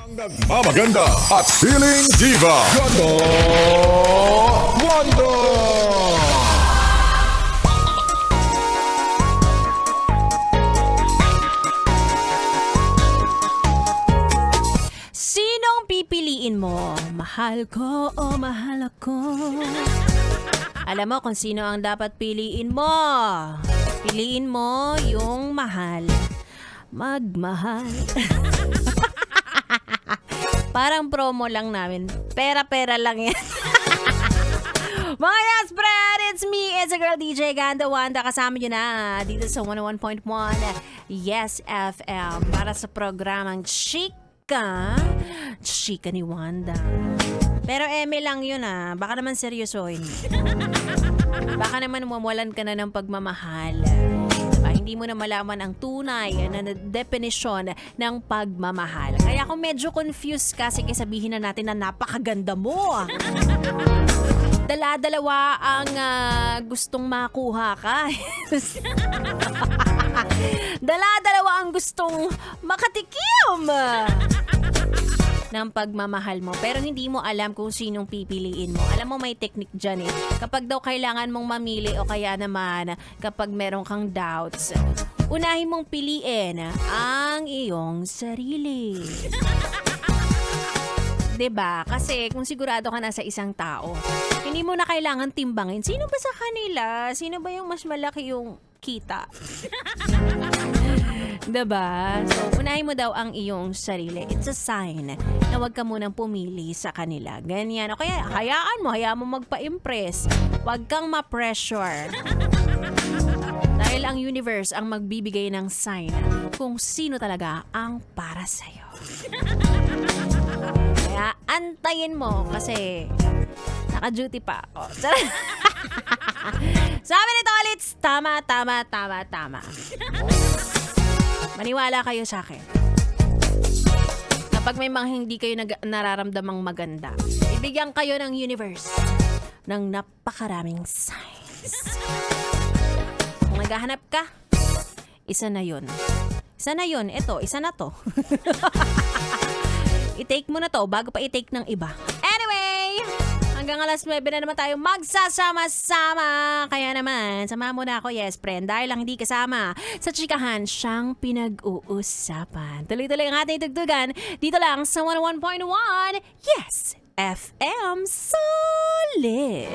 Ang nagmamaganda at feeling diva, Ganda Wanda! Sinong pipiliin mo? Mahal ko o mahal ako? Alam mo kung sino ang dapat piliin mo. Piliin mo yung mahal. Magmahal. Parang promo lang namin. Pera-pera lang yan. Mga yes, Brad! It's me, it's a girl DJ Ganda Wanda. Kasama nyo na dito sa 101.1 Yes FM para sa programang Chika ni Wanda. Pero eme lang yun baka naman seryosohin. Baka naman mawalan ka na ng pagmamahal. Hindi mo na malaman ang tunay na definition ng pagmamahal. Kaya kung medyo confused ka, sige sabihin na natin na napakaganda mo. Dala-dalawa ang gustong makuha ka. Dala-dalawa ang gustong makatikim ng pagmamahal mo. Pero hindi mo alam kung sinong pipiliin mo. Alam mo may technique dyan Kapag daw kailangan mong mamili o kaya naman kapag meron kang doubts, unahin mong piliin ang iyong sarili. 'Di ba? Kasi kung sigurado ka na sa isang tao, hindi mo na kailangan timbangin. Sino ba sa kanila? Sino ba yung mas malaki yung kita? Diba? So, unahin mo daw ang iyong sarili. It's a sign na huwag ka munang pumili sa kanila. Ganyan. O kaya, hayaan mo magpa-impress. Huwag kang ma-pressure. Dahil ang universe ang magbibigay ng sign kung sino talaga ang para sa'yo. Kaya, antayin mo kasi naka-duty pa ako. Sabi nito ulit, tama. Maniwala kayo sa akin. Kapag may mga hindi kayo nararamdamang maganda, ibigyan kayo ng universe ng napakaraming signs. Kung naghahanap ka, isa na yun. Ito, isa na to. I-take mo na to bago pa i-take ng iba. Anyway, hanggang alas 9 na naman tayo magsasama-sama. Kaya naman, samahan mo na ako, yes friend. Dahil lang hindi kasama sa chikahan siyang pinag-uusapan. Tuloy-tuloy ang ating tugtugan dito lang sa 101.1 Yes FM Solid.